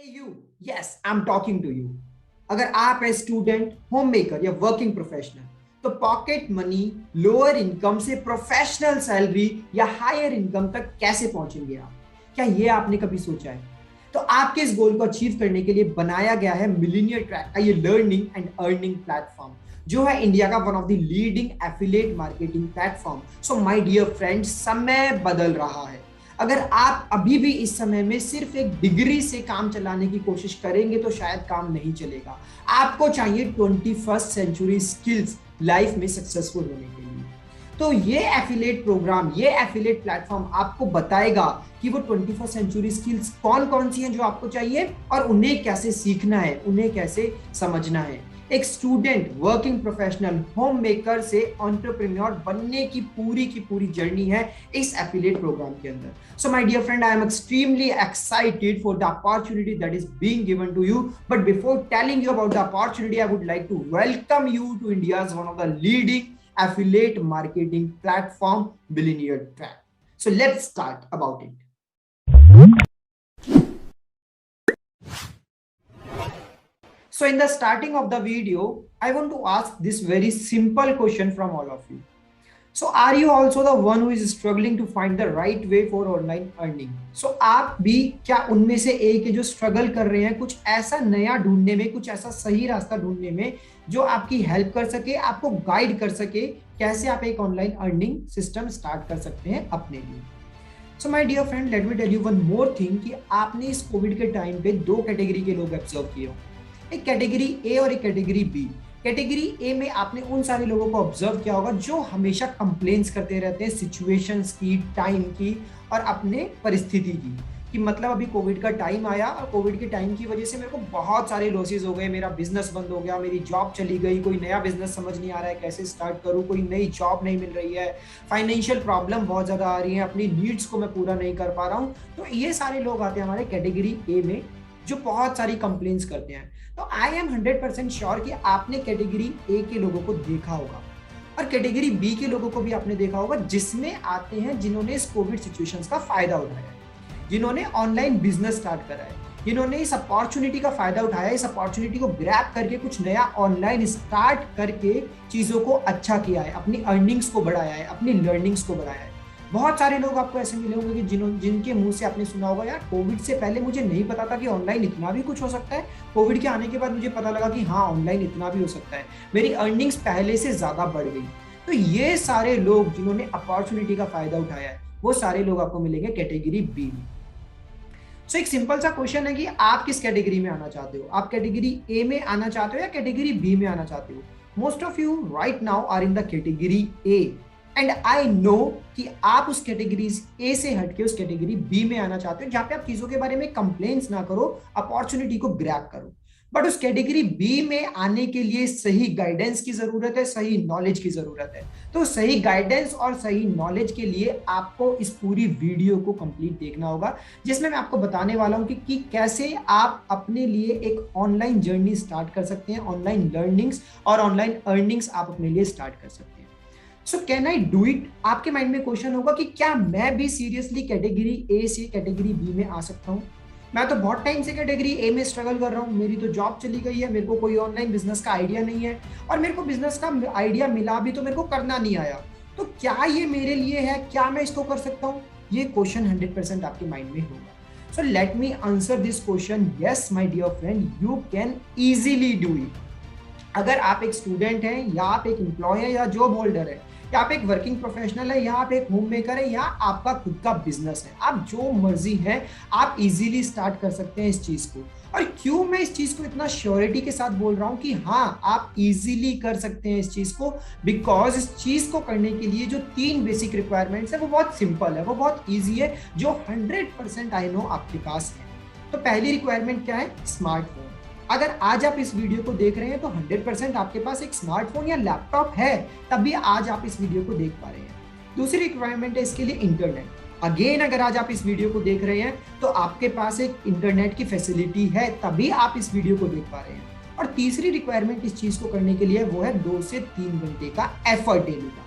You yes I am talking to you. अगर आप है स्टूडेंट, होम मेकर या वर्किंग प्रोफेशनल, तो पॉकेट मनी, लोअर इनकम से प्रोफेशनल सैलरी या हायर इनकम तक कैसे पहुंचेंगे आप? क्या ये आपने कभी सोचा है? तो आपके इस गोल को अचीव करने के लिए बनाया गया है मिलीनियर ट्रैक का ये लर्निंग एंड अर्निंग प्लेटफॉर्म, जो है इंडिया का one of the leading affiliate marketing platform. So my dear friends, समय बदल रहा है। अगर आप अभी भी इस समय में सिर्फ एक डिग्री से काम चलाने की कोशिश करेंगे तो शायद काम नहीं चलेगा। आपको चाहिए 21st सेंचुरी स्किल्स लाइफ में सक्सेसफुल होने के लिए। तो ये एफिलिएट प्रोग्राम, ये एफिलिएट प्लेटफॉर्म आपको बताएगा कि वो 21st सेंचुरी स्किल्स कौन कौन सी हैं जो आपको चाहिए और उन्हें कैसे सीखना है, उन्हें कैसे समझना है। एक student, working professional, home maker से एंटरप्रेन्योर बनने की पूरी जर्नी है इस एफिलिएट प्रोग्राम के अंदर। So my dear friend, I am extremely excited for the opportunity that is being given to you. But before telling you about the opportunity, I would like to welcome you to India's one of the leading affiliate marketing platform, Billionaire Track. So let's start about it. So in the starting of the video, I want to ask this very simple question from all of you. So are you also the one who is struggling to find the right way for online earning? So आप भी क्या उनमें से एक है जो struggle कर रहे हैं कुछ ऐसा नया ढूंढने में, कुछ ऐसा सही रास्ता ढूंढने में जो आपकी हेल्प कर सके, आपको गाइड कर सके कैसे आप एक ऑनलाइन अर्निंग सिस्टम स्टार्ट कर सकते हैं अपने लिए। So my dear friend, let me tell you one more thing कि आपने इस कोविड के टाइम पे दो कैटेगरी के लोग ऑब्जर्व किए हो, एक कैटेगरी ए और एक कैटेगरी बी। कैटेगरी ए में आपने उन सारे लोगों को ऑब्जर्व किया होगा जो हमेशा कंप्लेंट्स करते रहते हैं सिचुएशंस की, टाइम की और अपने परिस्थिति की, कि मतलब अभी कोविड का टाइम आया और कोविड के टाइम की वजह से मेरे को बहुत सारे लॉसेस हो गए, मेरा बिजनेस बंद हो गया, मेरी जॉब चली गई, कोई नया बिजनेस समझ नहीं आ रहा है कैसे स्टार्ट करूं, कोई नई जॉब नहीं मिल रही है, फाइनेंशियल प्रॉब्लम बहुत ज़्यादा आ रही है, अपनी नीड्स को मैं पूरा नहीं कर पा रहा हूँ। तो ये सारे लोग आते हैं हमारे कैटेगरी ए में जो बहुत सारी कंप्लेंट्स करते हैं। तो आई एम 100% श्योर कि आपने कैटेगरी ए के लोगों को देखा होगा और कैटेगरी बी के लोगों को भी आपने देखा होगा, जिसमें आते हैं जिन्होंने इस कोविड सिचुएशंस का फायदा उठाया, जिन्होंने ऑनलाइन बिजनेस स्टार्ट करा है, जिन्होंने इस अपॉर्चुनिटी का फायदा उठाया, इस अपॉर्चुनिटी को ग्रैब करके कुछ नया ऑनलाइन स्टार्ट करके चीजों को अच्छा किया है, अपनी अर्निंग्स को बढ़ाया है, अपनी लर्निंग्स को बढ़ाया है। बहुत सारे लोग आपको ऐसे मिले होंगे कि जिनके मुंह से आपने सुना होगा, यार कोविड से पहले मुझे नहीं पता था कि ऑनलाइन इतना भी कुछ हो सकता है, कोविड के आने के बाद मुझे पता लगा कि हाँ ऑनलाइन इतना भी हो सकता है, मेरी अर्निंग्स पहले से ज्यादा बढ़ गई। तो ये सारे लोग जिन्होंने अपॉर्चुनिटी का फायदा उठाया है, वो सारे लोग आपको मिलेंगे कैटेगरी बी में। सो एक सिंपल सा क्वेश्चन है कि आप किस कैटेगरी में आना चाहते हो? आप कैटेगरी ए में आना चाहते हो या कैटेगरी बी में आना चाहते हो? Most of you right now are in the category A and I know कि आप उस कैटेगरी ए से हटके उस कैटेगरी बी में आना चाहते हो, जहां पे आप चीजों के बारे में कंप्लेंट्स ना करो, अपॉर्चुनिटी को ग्रैब करो। बट उस कैटेगरी बी में आने के लिए सही गाइडेंस की जरूरत है, सही नॉलेज की जरूरत है। तो सही गाइडेंस और सही नॉलेज के लिए आपको इस पूरी वीडियो को कंप्लीट देखना होगा, जिसमें मैं आपको बताने वाला हूं कि कैसे आप अपने लिए एक ऑनलाइन जर्नी स्टार्ट कर सकते हैं, ऑनलाइन लर्निंग्स और ऑनलाइन अर्निंग्स आप अपने लिए स्टार्ट कर सकते हैं। So can I do it? आपके माइंड में क्वेश्चन होगा कि क्या मैं भी सीरियसली कैटेगरी ए से कैटेगरी बी में आ सकता हूं? मैं तो बहुत टाइम से कैटेगरी ए में स्ट्रगल कर रहा हूँ, मेरी तो जॉब चली गई है, मेरे को कोई ऑनलाइन बिजनेस का आइडिया नहीं है और मेरे को बिजनेस का आइडिया मिला भी तो मेरे को करना नहीं आया। तो क्या ये मेरे लिए है? क्या मैं इसको कर सकता हूँ? ये क्वेश्चन 100% आपके माइंड में होगा। So let me answer this question. Yes my dear friend, you can easily do it. अगर आप एक स्टूडेंट हैं या आप एक एम्प्लॉय है या जॉब होल्डर है या आप एक वर्किंग प्रोफेशनल है या आप एक होम मेकर है या आपका खुद का बिजनेस है, आप जो मर्जी है आप इजीली स्टार्ट कर सकते हैं इस चीज को। और क्यों मैं इस चीज को इतना श्योरिटी के साथ बोल रहा हूं कि हाँ आप इजीली कर सकते हैं इस चीज को? बिकॉज इस चीज को करने के लिए जो 3 बेसिक रिक्वायरमेंट्स है वो बहुत सिंपल है, वो बहुत ईजी है, जो 100% आई नो आपके पास है। तो पहली रिक्वायरमेंट क्या है? स्मार्टफोन। अगर आज आप इस वीडियो को देख रहे हैं तो 100% आपके पास एक स्मार्टफोन या लैपटॉप है, तभी आज आप इस वीडियो को देख पा रहे हैं। दूसरी रिक्वायरमेंट है इसके लिए इंटरनेट। अगेन अगर आज आप इस वीडियो को देख रहे हैं तो आपके पास एक इंटरनेट की फैसिलिटी है, तभी आप इस वीडियो को देख पा रहे हैं। और तीसरी रिक्वायरमेंट इस चीज को करने के लिए वो है 2 से 3 घंटे का एफर्ट डेली का।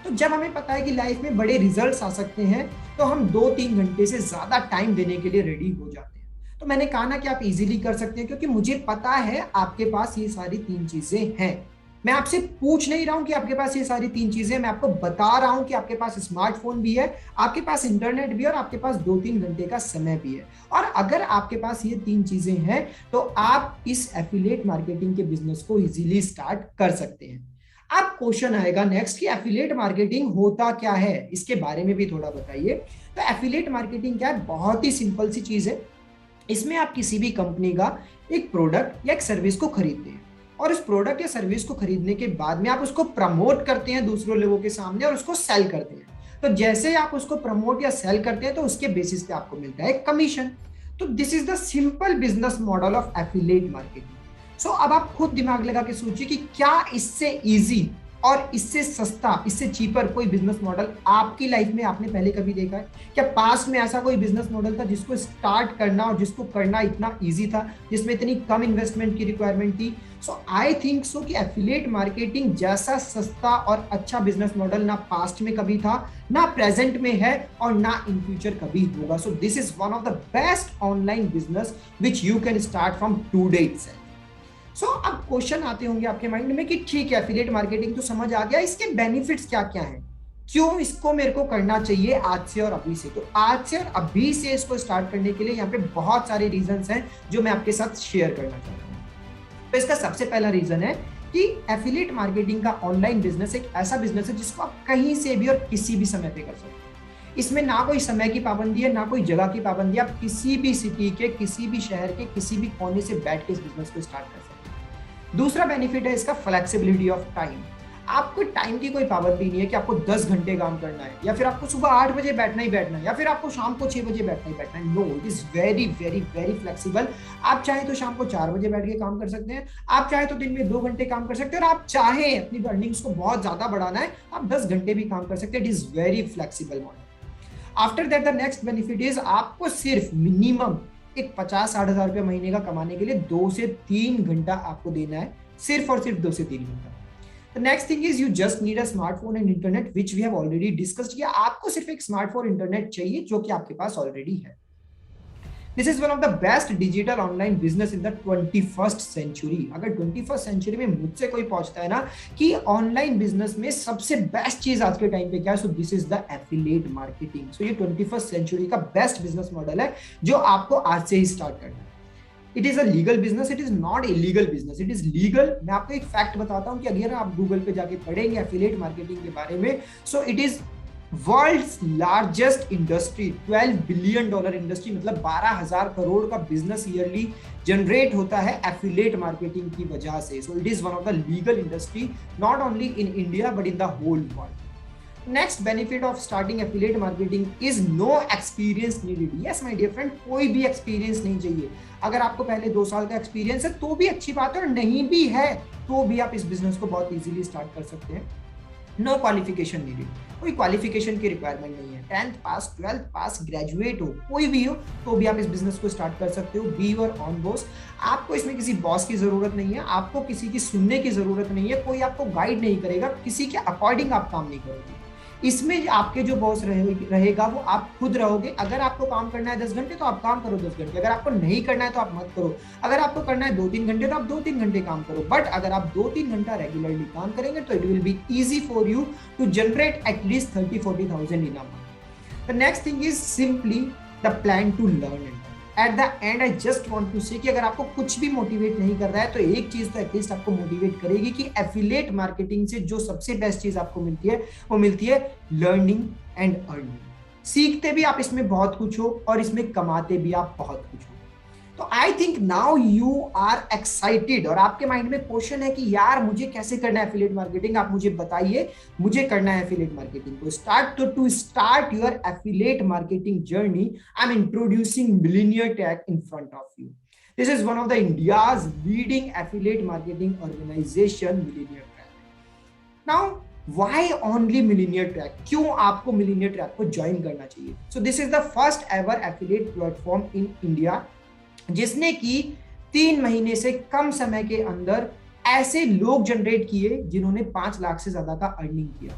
तो जब हमें पता है कि लाइफ में बड़े रिजल्ट्स आ सकते हैं तो हम 2-3 घंटे से ज्यादा टाइम देने के लिए रेडी हो जाते हैं। तो मैंने कहा ना कि आप इजीली कर सकते हैं, क्योंकि मुझे पता है आपके पास ये सारी 3 चीजें हैं। मैं आपसे पूछ नहीं रहा हूं कि आपके पास ये सारी 3 चीजें, मैं आपको बता रहा हूं कि आपके पास स्मार्टफोन भी है, आपके पास इंटरनेट भी है, और आपके पास 2-3 घंटे का समय भी है। और अगर आपके पास ये 3 चीजें हैं तो आप इस एफिलिएट मार्केटिंग के बिजनेस को इजीली स्टार्ट कर सकते हैं। अब क्वेश्चन आएगा नेक्स्ट कि एफिलिएट मार्केटिंग होता क्या है, इसके बारे में भी थोड़ा बताइए। तो एफिलिएट मार्केटिंग क्या है? बहुत ही सिंपल सी चीज है। इसमें आप किसी भी कंपनी का एक प्रोडक्ट या एक सर्विस को खरीदते हैं, और उस प्रोडक्ट या सर्विस को खरीदने के बाद में आप उसको प्रमोट करते हैं दूसरों लोगों के सामने, और उसको सेल करते हैं। तो जैसे आप उसको प्रमोट या सेल करते हैं तो उसके बेसिस पे आपको मिलता है कमीशन। तो this is the simple business model of affiliate marketing. So अब आप खुद दिमाग लगा के सोचिए कि क्या इससे इजी और इससे सस्ता, इससे चीपर कोई बिजनेस मॉडल आपकी लाइफ में आपने पहले कभी देखा है? क्या पास में ऐसा कोई बिजनेस मॉडल था जिसको स्टार्ट करना और जिसको करना इतना इजी था, जिसमें इतनी कम इन्वेस्टमेंट की रिक्वायरमेंट थी? सो आई थिंक सो कि एफिलिएट मार्केटिंग जैसा सस्ता और अच्छा बिजनेस मॉडल ना पास्ट में कभी था, ना प्रेजेंट में है, और ना इन फ्यूचर कभी होगा। सो this is one of the best online business which you can start from today itself. अब क्वेश्चन आते होंगे आपके माइंड में कि ठीक है, एफिलिएट मार्केटिंग तो समझ आ गया, इसके बेनिफिट्स क्या क्या हैं, क्यों इसको मेरे को करना चाहिए आज से और अभी से? तो आज से और अभी से इसको स्टार्ट करने के लिए यहाँ पे बहुत सारे रीजंस हैं जो मैं आपके साथ शेयर करना चाहता हूँ। तो इसका सबसे पहला रीजन है कि एफिलिएट मार्केटिंग का ऑनलाइन बिजनेस एक ऐसा बिजनेस है जिसको आप कहीं से भी और किसी भी समय पे कर सकते हैं। इसमें ना कोई समय की पाबंदी है, ना कोई जगह की पाबंदी है। आप किसी भी सिटी के, किसी भी शहर के, किसी भी कोने से बैठ के इस बिजनेस को स्टार्ट कर सकते हैं। दूसरा बेनिफिट है इसका फ्लेक्सिबिलिटी ऑफ टाइम। आपको टाइम की कोई पाबंदी नहीं है कि आपको 10 घंटे काम करना है, या फिर आपको सुबह 8 बजे बैठना ही बैठना है, या फिर आपको शाम को 6 बजे बैठना ही बैठना है। No, it is very very very flexible. आप चाहे तो शाम को 4 बजे बैठ के काम कर सकते हैं, आप चाहे तो दिन में 2 घंटे काम कर सकते हैं, और आप चाहे अपनी अर्निंग्स को बहुत ज्यादा बढ़ाना है, आप 10 घंटे भी काम कर सकते हैं। It is very flexible model. After that the next benefit is आपको सिर्फ मिनिमम एक 50-60 हजार रुपये महीने का कमाने के लिए 2 से 3 घंटा आपको देना है, सिर्फ और सिर्फ 2 से 3 घंटा। The next thing is you just need a smartphone and internet, which we have already discussed किया। आपको सिर्फ एक स्मार्टफोन इंटरनेट चाहिए जो कि आपके पास ऑलरेडी है। This is one of the best digital online business in the 21st century। अगर 21st सेंचुरी में मुझसे कोई पूछता है ना कि ऑनलाइन बिजनेस में सबसे बेस्ट चीज आज के टाइम पे क्या है, so this is the affiliate marketing. So ये 21st सेंचुरी का बेस्ट बिजनेस मॉडल है जो आपको आज से ही स्टार्ट करना है। It is a legal business, it is not illegal business, it is legal. मैं आपको एक फैक्ट बताता हूं कि अगर आप गूगल पे जाके पढ़ेंगे एफिलिएट मार्केटिंग के बारे में, so it is world's largest industry, $12 billion industry, मतलब 12,000 करोड़ का बिजनेस ईयरली जनरेट होता है एफिलिएट मार्केटिंग की वजह से। So it is one of the legal industry, not only in India but in the whole world. Next benefit of starting affiliate marketing is no experience needed. Yes my dear friend, कोई भी experience नहीं चाहिए। अगर आपको पहले 2 साल का experience है तो भी अच्छी बात है, और नहीं भी है तो भी आप इस बिजनेस को बहुत इजीली स्टार्ट कर सकते हैं। नो क्वालिफिकेशन नीडेड, कोई क्वालिफिकेशन की रिक्वायरमेंट नहीं है। 10th पास, 12th पास, ग्रेजुएट हो, कोई भी हो तो भी आप इस बिजनेस को स्टार्ट कर सकते हो। Be your on boss. आपको इसमें किसी बॉस की जरूरत नहीं है, आपको किसी की सुनने की जरूरत नहीं है, कोई आपको गाइड नहीं करेगा, किसी के अकॉर्डिंग आप काम नहीं करोगे। इसमें आपके जो बॉस रहेगा वो आप खुद रहोगे। अगर आपको काम करना है 10 घंटे तो आप काम करो 10 घंटे, अगर आपको नहीं करना है तो आप मत करो। अगर आपको करना है 2-3 घंटे तो आप 2-3 घंटे काम करो, बट अगर आप 2-3 घंटा रेगुलरली काम करेंगे तो it will be easy for you to generate at least 30-40,000 in a month. The next thing is simply the plan to learn it. At the end I just want to say कि अगर आपको कुछ भी motivate नहीं कर रहा है तो एक चीज तो एटलीस्ट आपको मोटिवेट करेगी कि एफिलिएट मार्केटिंग से जो सबसे बेस्ट चीज आपको मिलती है वो मिलती है लर्निंग एंड अर्निंग। सीखते भी आप इसमें बहुत कुछ हो और इसमें कमाते भी आप बहुत कुछ हो। तो I think now you are excited, और आपके माइंड में क्वेश्चन है कि यार मुझे कैसे करना है एफिलिएट मार्केटिंग, आप मुझे बताइए मुझे करना है एफिलिएट मार्केटिंग को स्टार्ट। तो to start your affiliate marketing journey, I am introducing millionaire tech in front of you. This is one of the India's leading affiliate marketing organisation, millionaire tech. Now Why only Millionaire Track? क्यों आपको Millionaire Track को join करना चाहिए? So this is the first ever affiliate platform in India जिसने की 3 महीने से कम समय के अंदर ऐसे लोग जनरेट किए जिन्होंने 5 लाख से ज्यादा का अर्निंग किया।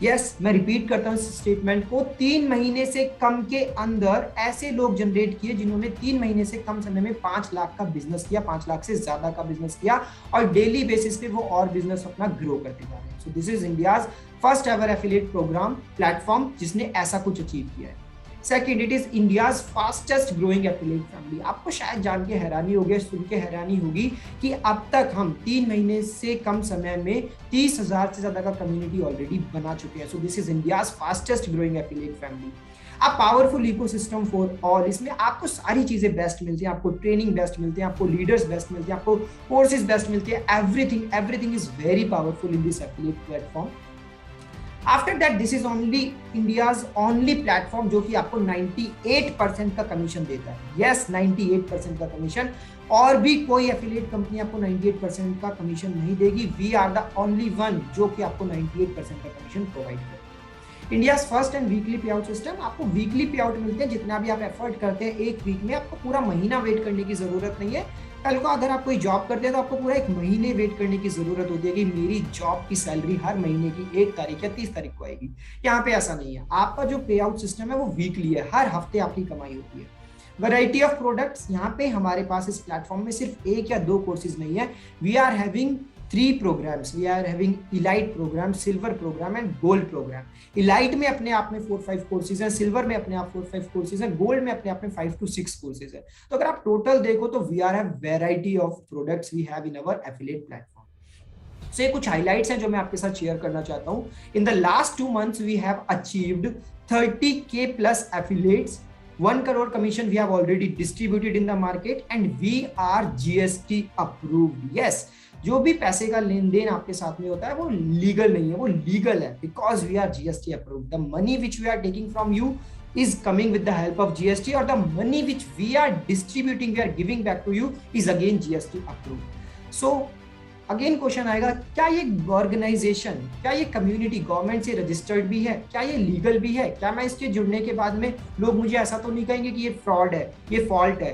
यस, मैं रिपीट करता हूँ इस स्टेटमेंट को, 3 महीने से कम के अंदर ऐसे लोग जनरेट किए जिन्होंने 3 महीने से कम समय में 5 लाख का बिजनेस किया, 5 लाख से ज्यादा का बिजनेस किया, और डेली बेसिस पे वो और बिजनेस अपना ग्रो करते जा रहे हैं। So this is India's first ever affiliate program platform जिसने ऐसा कुछ अचीव किया है। Second, it is India's fastest growing affiliate family. आपको शायद जान के हैरानी होगी, सुन के हैरानी होगी कि अब तक हम 3 महीने से कम समय में 30,000 से ज्यादा का कम्युनिटी ऑलरेडी बना चुके हैं। So this is India's fastest growing affiliate family. अब पावरफुल इकोसिस्टम फॉर ऑल, इसमें आपको सारी चीजें बेस्ट मिलती हैं, आपको ट्रेनिंग बेस्ट मिलती है, आपको लीडर्स बेस्ट मिलते हैं, आपको कोर्सेज बेस्ट मिलते हैं, everything is very powerful in this affiliate platform. After that this is only India's only platform जो कि आपको 98% का कमीशन देता है। यस, 98% का कमीशन, और भी कोई एफिलिएट कंपनी आपको 98% का कमीशन नहीं देगी। We are the only one जो कि आपको 98% का कमीशन प्रोवाइड करेगा। India's first and weekly pay out system, आपको वीकली पे आउट मिलते हैं, जितना भी आप एफर्ट करते हैं एक वीक में, आपको पूरा महीना वेट करने की जरूरत नहीं है। कल को अगर आप कोई जॉब करते हैं तो आपको पूरा 1 महीने वेट करने की जरूरत होती है कि मेरी जॉब की सैलरी हर महीने की 1 तारीख या 30 तारीख को आएगी। यहाँ पे ऐसा नहीं है, आपका जो पे आउट सिस्टम है वो वीकली है, हर हफ्ते आपकी कमाई होती है। वैरायटी ऑफ प्रोडक्ट्स, यहाँ पे हमारे पास इस प्लेटफॉर्म में सिर्फ 1 या 2 कोर्सेज नहीं है, we are having 3 programs. We are having elite program, silver program and gold program. elite में अपने आप में 4-5 कोर्सेज हैं, सिल्वर में अपने आप 4-5 कोर्सेज हैं, गोल्ड में अपने आप में 5 to 6 कोर्सेज हैं। तो अगर आप टोटल देखो तो we are have variety of products we have in our affiliate platform. So ये कुछ हाइलाइट्स हैं जो मैं आपके साथ शेयर करना चाहता हूँ। In the last 2 months we have achieved 30K plus affiliates, 1 crore commission we have already distributed in the market and we are GST approved. Yes, जो भी पैसे का लेन देन आपके साथ में होता है वो लीगल नहीं है, वो लीगल है because we are GST approved. The money which we are taking from you is coming with the help of GST, or the money which we are distributing, we are giving back to you is again GST approved. So again question आएगा, क्या ये organisation, क्या ये community government से registered भी है, क्या ये लीगल भी है, क्या मैं इसके जुड़ने के बाद में लोग मुझे ऐसा तो नहीं कहेंगे कि ये फ्रॉड है, ये फॉल्ट है,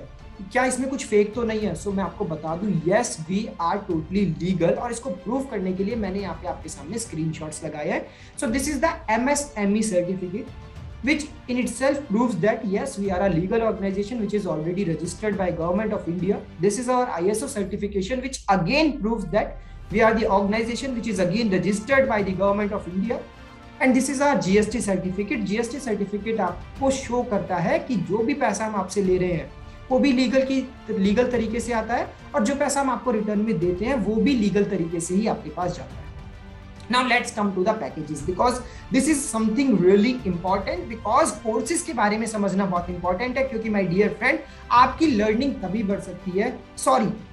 क्या इसमें कुछ फेक तो नहीं है? सो मैं आपको बता दूं, yes we are totally legal, और इसको प्रूव करने के लिए मैंने यहाँ पे आपके सामने स्क्रीनशॉट्स लगाए हैं। So this is the MSME certificate which in itself proves that yes, we are a legal organization which is already registered by Government of India. This is our ISO certification which again proves that we are the organization which is again registered by the Government of India. And this is our GST certificate. GST certificate आपको show करता है कि जो भी पैसा हम आपसे ले रहे हैं वो भी लीगल तरीके से आता है, और जो पैसा हम आपको रिटर्न में देते हैं वो भी लीगल तरीके से ही आपके पास जाता है। Now let's come to the packages because this is something really important, because courses के बारे में समझना बहुत important है, क्योंकि my dear friend आपकी लर्निंग तभी बढ़ सकती है,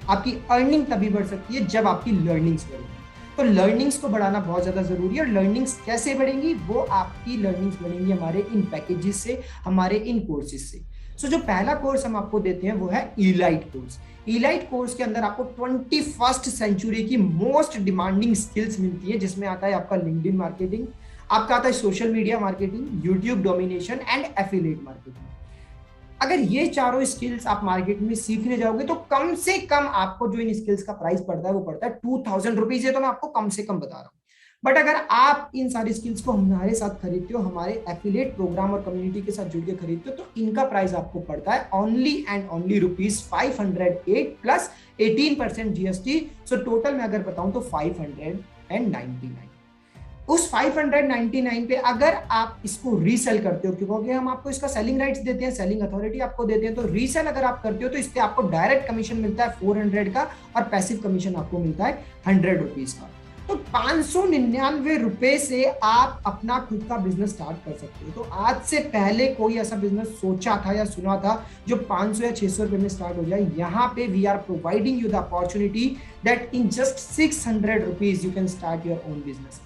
आपकी अर्निंग तभी बढ़ सकती है जब आपकी लर्निंग्स बढ़ेगी। तो लर्निंग्स को बढ़ाना बहुत ज्यादा जरूरी है, और लर्निंग्स कैसे बढ़ेंगी? वो आपकी लर्निंग्स बढ़ेंगी हमारे इन पैकेजेस से, हमारे इन कोर्सेज से। सो जो पहला कोर्स हम आपको देते हैं वो है इलाइट कोर्स। इलाइट कोर्स के अंदर आपको 21st सेंचुरी की मोस्ट डिमांडिंग स्किल्स मिलती है, जिसमें आता है आपका लिंक्डइन मार्केटिंग, आपका आता है social media marketing, YouTube domination and affiliate marketing. अगर ये चारों स्किल्स आप मार्केट में सीखने जाओगे तो कम से कम आपको जो इन स्किल्स का प्राइस पड़ता है वो पड़ता है 2000 रुपीज। ये तो मैं आपको कम से कम बता रहा हूँ, बट अगर आप इन सारी स्किल्स को हमारे साथ खरीदते हो, हमारे एफिलिएट प्रोग्राम और कम्युनिटी के साथ जुड़ के खरीदते हो, तो इनका प्राइस आपको पड़ता है only and only ₹508 plus 18% GST। So total में अगर बताऊं तो 599। उस 599 पे अगर आप इसको रीसेल करते हो, क्योंकि हम आपको इसका सेलिंग राइट्स देते हैं, सेलिंग अथॉरिटी आपको देते हैं, तो रीसेल अगर आप करते हो तो इस पे आपको डायरेक्ट कमीशन मिलता है 400 का, और पैसिव कमीशन आपको मिलता है 100 रुपीज का। तो 599 रुपए से आप अपना खुद का बिजनेस स्टार्ट कर सकते हो। तो आज से पहले कोई ऐसा बिजनेस सोचा था या सुना था जो 500 या 600 रुपए में स्टार्ट हो जाए? यहाँ पे we are providing you the opportunity that in just 600 rupees you can start your own business.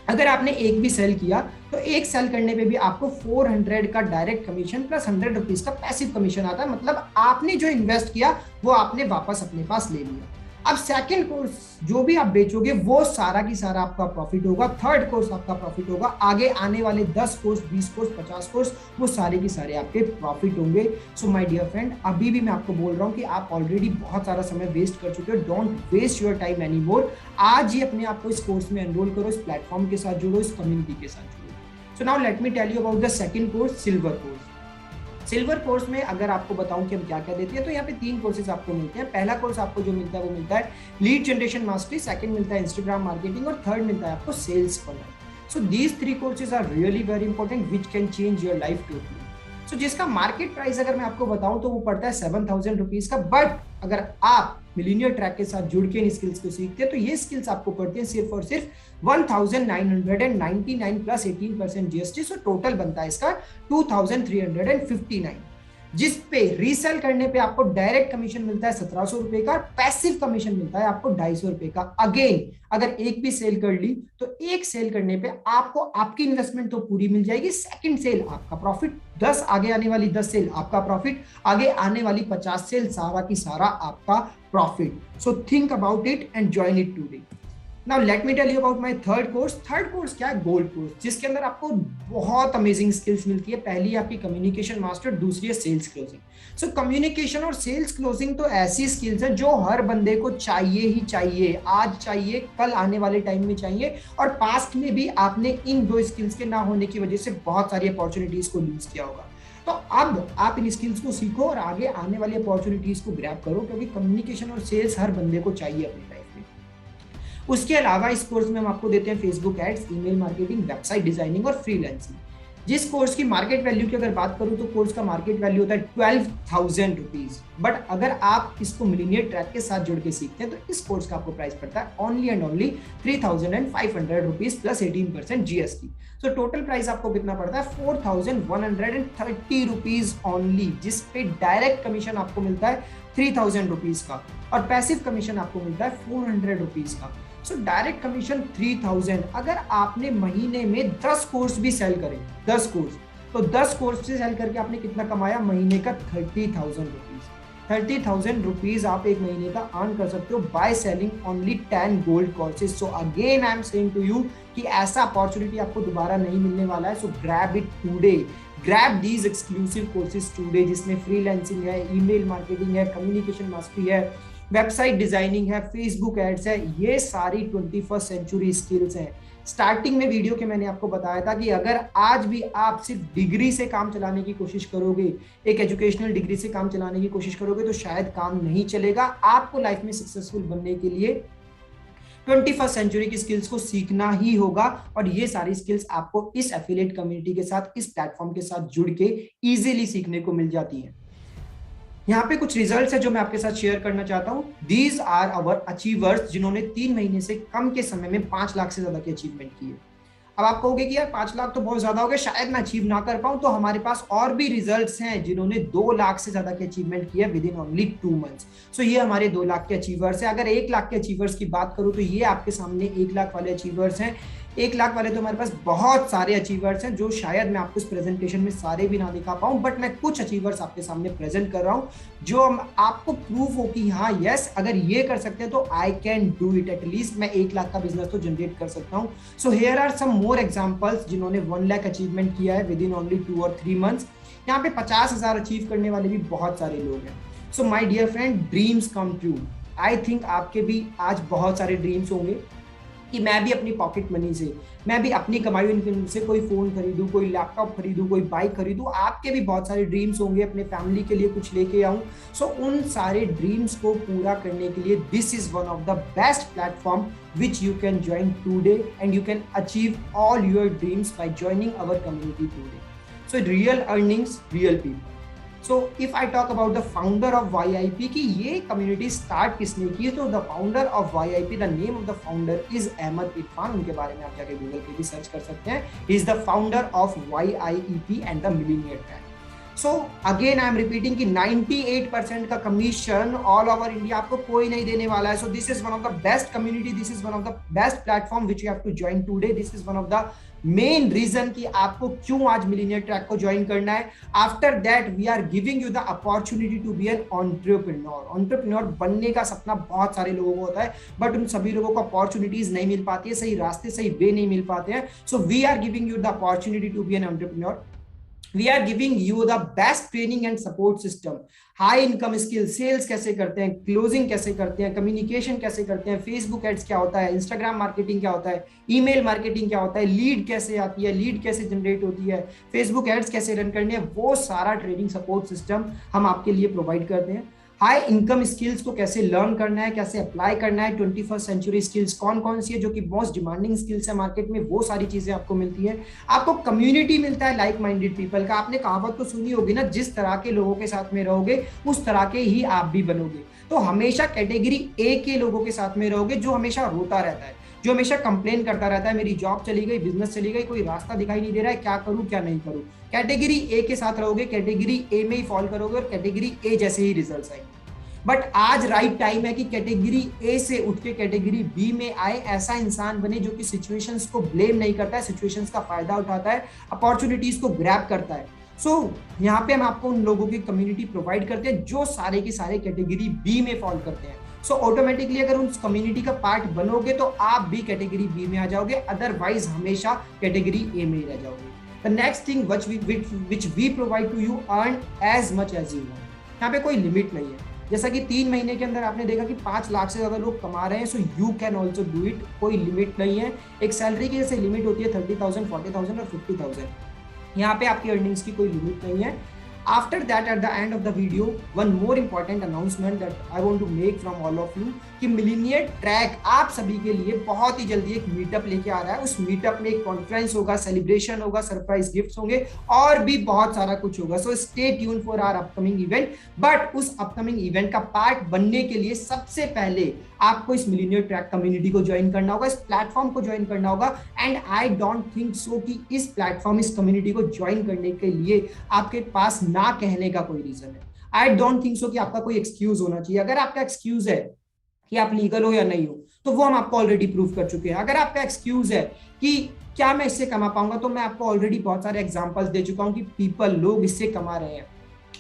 अगर आपने एक भी सेल किया तो एक सेल करने पे भी आपको 400 का डायरेक्ट कमीशन प्लस 100 रुपीज का पैसिव कमीशन आता है। मतलब आपने जो इन्वेस्ट किया वो आपने वापस अपने पास ले लिया। अब सेकंड कोर्स जो भी आप बेचोगे वो सारा की सारा आपका प्रॉफिट होगा, थर्ड कोर्स आपका प्रॉफिट होगा, आगे आने वाले 10 कोर्स, 20 कोर्स, 50 कोर्स वो सारे की सारे आपके प्रॉफिट होंगे। सो माय डियर फ्रेंड, अभी भी मैं आपको बोल रहा हूँ कि आप ऑलरेडी बहुत सारा समय वेस्ट कर चुके हो। Don't waste your time any more. आज ही अपने आप को इस कोर्स में एनरोल करो, इस प्लेटफॉर्म के साथ जुड़ो, इस कम्युनिटी के साथ जुड़ो। So now let me tell you about the second course, silver course. Silver course में अगर आपको बताऊं कि हम क्या क्या देते हैं, तो यहाँ पे 3 कोर्सेज आपको मिलते हैं। पहला कोर्स आपको जो मिलता है वो मिलता है लीड जनरेशन मास्टरी, सेकंड मिलता है इंस्टाग्राम मार्केटिंग और थर्ड मिलता है आपको sales funnel. So these 3 courses are really very important which can change your life totally. So जिसका मार्केट प्राइस अगर मैं आपको बताऊं तो वो पड़ता है 7,000 रुपीज का, बट अगर आप मिलीनियर ट्रैक के साथ जुड़ के इन स्किल्स को सीखते हैं तो ये स्किल्स आपको पड़ती है सिर्फ और सिर्फ 1,999 प्लस 18% जीएसटी। सो टोटल बनता है इसका 2,359, जिस पे रीसेल करने पे आपको डायरेक्ट कमीशन मिलता है 1,700 रुपए का, पैसिव कमीशन मिलता है आपको 250 रुपए का। अगेन अगर एक भी सेल कर ली तो एक सेल करने पे आपको आपकी इन्वेस्टमेंट तो पूरी मिल जाएगी, सेकंड सेल आपका प्रॉफिट, 10 आगे आने वाली 10 सेल आपका प्रॉफिट, आगे आने वाली 50 सेल सारा की सारा आपका profit. So think about it and join it today. Now let me tell you about my third course. Third course क्या है? गोल्ड कोर्स, जिसके अंदर आपको बहुत अमेजिंग स्किल्स मिलती है। पहली आपकी कम्युनिकेशन मास्टर, दूसरी है सेल्स क्लोजिंग। सो कम्युनिकेशन और सेल्स क्लोजिंग तो ऐसी स्किल्स हैं जो हर बंदे को चाहिए ही चाहिए, आज चाहिए, कल आने वाले टाइम में चाहिए, और पास्ट में भी आपने इन 2 स्किल्स के ना होने की वजह से बहुत सारी अपॉर्चुनिटीज को लूज किया होगा। तो अब आप इन स्किल्स को सीखो और आगे आने वाली अपॉर्चुनिटीज को ग्रैब करो, क्योंकि कम्युनिकेशन और सेल्स हर बंदे को चाहिए अपनी लाइफ में। उसके अलावा इस कोर्स में हम आपको देते हैं Facebook ads, email marketing, website designing और फ्रीलांसिंग। जिस कोर्स की मार्केट वैल्यू की अगर बात करूं तो कोर्स का मार्केट वैल्यू होता है 12,000 रुपीज, बट अगर आप इसको मिलीनियर ट्रैक के साथ जुड़ के सीखते हैं तो इस कोर्स का आपको प्राइस पड़ता है only and only 3,500 rupees plus 18% GST. So total price आपको कितना पड़ता है? 4,130 रुपीज ओनली, जिस पे डायरेक्ट कमीशन आपको मिलता है 3,000 रुपीज का और पैसिव कमीशन आपको मिलता है 400 रुपीज का। So direct commission 3,000। अगर आपने महीने में 10 कोर्स भी सेल करें, 10 कोर्स, तो 10 कोर्स से सेल करके आपने कितना कमाया? महीने का 30,000 रुपीज। 30,000 रुपीज आप एक महीने का अर्न कर सकते हो by selling only 10 gold courses. So again I am saying to you कि ऐसा अपॉर्चुनिटी आपको दोबारा नहीं मिलने वाला है। So grab it today, grab these exclusive courses today, जिसमें फ्रीलांसिंग है, ईमेल मार्केटिंग है, कम्युनिकेशन मास्टरी है, वेबसाइट डिजाइनिंग है, फेसबुक एड्स है। ये सारी 21st सेंचुरी स्किल्स हैं। स्टार्टिंग में वीडियो के मैंने आपको बताया था कि अगर आज भी आप सिर्फ डिग्री से काम चलाने की कोशिश करोगे, एक एजुकेशनल डिग्री से काम चलाने की कोशिश करोगे, तो शायद काम नहीं चलेगा। आपको लाइफ में सक्सेसफुल बनने के लिए 21st सेंचुरी की स्किल्स को सीखना ही होगा, और ये सारी स्किल्स आपको इस एफिलिएट कम्युनिटी के साथ, इस प्लेटफॉर्म के साथ जुड़ के इजीली सीखने को मिल जाती है। यहाँ पे कुछ रिजल्ट्स है जो मैं आपके साथ शेयर करना चाहता हूँ। दीज आर आवर अचीवर्स, जिन्होंने 3 महीने से कम के समय में 5 लाख से ज्यादा की अचीवमेंट की है। अब आप कहोगे कि यार 5 लाख तो बहुत ज्यादा हो गया, शायद मैं अचीव ना कर पाऊं, तो हमारे पास और भी रिजल्ट्स हैं जिन्होंने 2 लाख से ज्यादा की अचीवमेंट किया विद इन ओनली 2 मंथ्स। सो ये हमारे 2 लाख के अचीवर्स हैं। अगर 1 लाख के अचीवर्स की बात करूं तो ये आपके सामने 1 लाख वाले अचीवर्स हैं। 1 लाख वाले तो हमारे पास बहुत सारे अचीवर्स हैं, जो शायद मैं आपको इस प्रेजेंटेशन में सारे भी ना दिखा पाऊं, बट मैं कुछ अचीवर्स आपके सामने प्रेजेंट कर रहा हूं जो आपको प्रूफ हो कि हाँ यस, अगर ये कर सकते हैं तो I can do it. At least मैं 1 लाख का बिजनेस तो जनरेट कर सकता हूं। So here are some more examples जिन्होंने 1 लाख अचीवमेंट किया है विद इन ओनली 2 और 3 मंथ्स। यहाँ पे 50,000 अचीव करने वाले भी बहुत सारे लोग हैं। So my dear friend, dreams come true. I think आपके भी आज बहुत सारे ड्रीम्स होंगे कि मैं भी अपनी पॉकेट मनी से, मैं भी अपनी कमाई इनकम से कोई फोन खरीदूं, कोई लैपटॉप खरीदूं, कोई बाइक खरीदूं। आपके भी बहुत सारे ड्रीम्स होंगे, अपने फैमिली के लिए कुछ लेके आऊं। सो उन सारे ड्रीम्स को पूरा करने के लिए this is one of the best platform which you can join today, and you can achieve all your dreams by joining our community today. So real earnings, real people. So if I talk about the founder of YIP कि ये community start किसने की, तो the founder of YIP, the name of the founder is Ahmad Irfan. उनके बारे में आप जाके गूगल पे भी सर्च कर सकते हैं। He is the founder of YIEP and the Millionaire Track. So again I am repeating कि 98% का कमीशन ऑल ओवर इंडिया आपको कोई नहीं देने वाला है। So this is one of the best community, this is one of the best platform which you have to join today, this is one of the main reason कि आपको क्यों आज मिलीनियर ट्रैक को ज्वाइन करना है। After that we are giving you the opportunity to be an entrepreneur बनने का सपना बहुत सारे लोगों को होता है, बट उन सभी लोगों को अपॉर्चुनिटीज नहीं मिल पाती है, सही रास्ते सही वे नहीं मिल पाते हैं। So we are giving you the opportunity to be an entrepreneur. We are giving you the best training and support system, high income skill, sales कैसे करते हैं, क्लोजिंग कैसे करते हैं, कम्युनिकेशन कैसे करते हैं, फेसबुक एड्स क्या होता है, इंस्टाग्राम मार्केटिंग क्या होता है, ईमेल मार्केटिंग क्या होता है, लीड कैसे आती है, लीड कैसे जनरेट होती है, फेसबुक एड्स कैसे रन करने हैं, वो सारा ट्रेनिंग सपोर्ट सिस्टम हम आपके लिए प्रोवाइड करते हैं। हाई इनकम स्किल्स को कैसे लर्न करना है, कैसे अप्लाई करना है, 21st सेंचुरी स्किल्स कौन कौन सी है जो कि मोस्ट डिमांडिंग स्किल्स है मार्केट में, वो सारी चीजें आपको मिलती है। आपको कम्युनिटी मिलता है लाइक माइंडेड पीपल का। आपने कहावत तो सुनी होगी ना, जिस तरह के लोगों के साथ में रहोगे उस तरह के ही आप भी बनोगे। तो हमेशा कैटेगरी ए के लोगों के साथ में रहोगे, जो हमेशा रोता रहता है, जो हमेशा कंप्लेन करता रहता है, मेरी जॉब चली गई, बिजनेस चली गई, कोई रास्ता दिखाई नहीं दे रहा है, क्या करूं क्या नहीं करूं। कैटेगरी ए के साथ रहोगे, कैटेगरी ए में ही फॉल करोगे और कैटेगरी ए जैसे ही रिजल्ट्स आएंगे। बट आज राइट टाइम है कि कैटेगरी ए से उठ के कैटेगरी बी में आए, ऐसा इंसान बने जो कि सिचुएशंस को ब्लेम नहीं करता है, सिचुएशंस का फायदा उठाता है, अपॉर्चुनिटीज को ग्रैब करता है। सो यहाँ पे हम आपको उन लोगों की कम्युनिटी प्रोवाइड करते हैं जो सारे के सारे कैटेगरी बी में फॉल करते हैं। सो ऑटोमेटिकली अगर उस कम्युनिटी का पार्ट बनोगे तो आप भी कैटेगरी बी में आ जाओगे, अदरवाइज हमेशा कैटेगरी ए में ही रह जाओगे। The next thing which we provide to you, earn as much as you want। यहाँ पे कोई लिमिट नहीं है। जैसा कि 3 महीने के अंदर आपने देखा कि 5 लाख से ज्यादा लोग कमा रहे हैं, so you can also do it. कोई लिमिट नहीं है। एक सैलरी की जैसे लिमिट होती है 30,000, 40,000 और 50,000, यहाँ पे आपकी अर्निंग्स की कोई लिमिट नहीं है। After that, at the end of the video, one more important announcement that I want to make from all of you कि मिलीनियर ट्रैक आप सभी के लिए बहुत ही जल्दी एक मीटअप लेके आ रहा है। उस मीटअप में एक कॉन्फ्रेंस होगा, सेलिब्रेशन होगा, सरप्राइज गिफ्ट्स होंगे और भी बहुत सारा कुछ होगा। So stay tune for our upcoming event. But उस अपकमिंग इवेंट का पार्ट बनने के लिए सबसे पहले आपको इस मिलीनियर ट्रैक कम्युनिटी को ज्वाइन करना होगा, इस प्लेटफॉर्म को ज्वाइन करना होगा। And I don't think so कि इस प्लेटफॉर्म, इस कम्युनिटी को ज्वाइन करने के लिए आपके पास ना कहने का कोई रीजन है। आई डोंट थिंक सो कि आपका कोई एक्सक्यूज होना चाहिए। अगर आपका एक्सक्यूज है कि आप लीगल हो या नहीं हो, तो वो हम आपको ऑलरेडी प्रूव कर चुके हैं। अगर आपका एक्सक्यूज है कि क्या मैं इससे कमा पाऊंगा, तो मैं आपको ऑलरेडी बहुत सारे एग्जांपल्स दे चुका हूं कि लोग इससे कमा रहे हैं।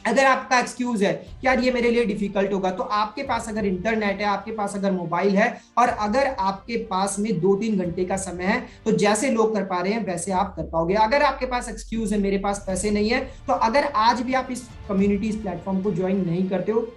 अगर आपका एक्सक्यूज है कि यार ये मेरे लिए डिफिकल्ट होगा, तो आपके पास अगर इंटरनेट है, आपके पास अगर मोबाइल है और अगर आपके पास में 2-3 घंटे का समय है, तो जैसे लोग कर पा रहे हैं वैसे आप कर पाओगे। अगर आपके पास एक्सक्यूज है मेरे पास पैसे नहीं है, तो अगर आज भी आप इस कम्युनिटी, इस प्लेटफॉर्म को ज्वाइन नहीं करते हो,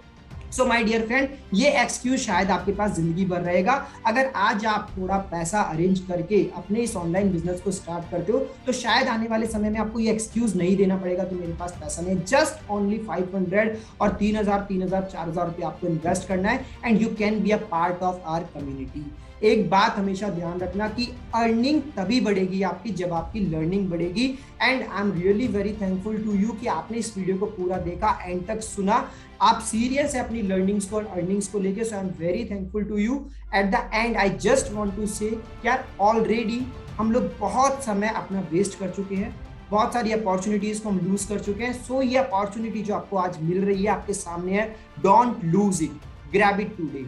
सो माय डियर फ्रेंड, ये एक्सक्यूज शायद आपके पास जिंदगी भर रहेगा। अगर आज आप थोड़ा पैसा अरेंज करके अपने इस ऑनलाइन बिजनेस को स्टार्ट करते हो, तो शायद आने वाले समय में आपको ये एक्सक्यूज नहीं देना पड़ेगा कि मेरे पास पैसा नहीं है। जस्ट ओनली 500 और 3,000, 4,000 रुपये आपको इन्वेस्ट करना है and you can be a part of our community. एक बात हमेशा ध्यान रखना कि अर्निंग तभी बढ़ेगी आपकी जब आपकी लर्निंग बढ़ेगी। And I am really very thankful to you कि आपने इस वीडियो को पूरा देखा, एंड तक सुना। आप सीरियस है अपनी लर्निंग्स को और अर्निंग्स को लेके, so I am very thankful to you. At the end I just want to say यार, ऑलरेडी हम लोग बहुत समय अपना वेस्ट कर चुके हैं, बहुत सारी अपॉर्चुनिटीज को हम लूज कर चुके हैं। सो ये अपॉर्चुनिटी जो आपको आज मिल रही है, आपके सामने है, don't lose it, grab it today.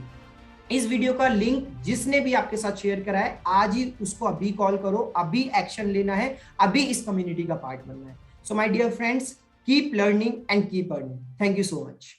इस वीडियो का लिंक जिसने भी आपके साथ शेयर करा है, आज ही उसको अभी कॉल करो, अभी एक्शन लेना है, अभी इस कम्युनिटी का पार्ट बनना है। So my dear friends, keep learning and keep earning. Thank you so much.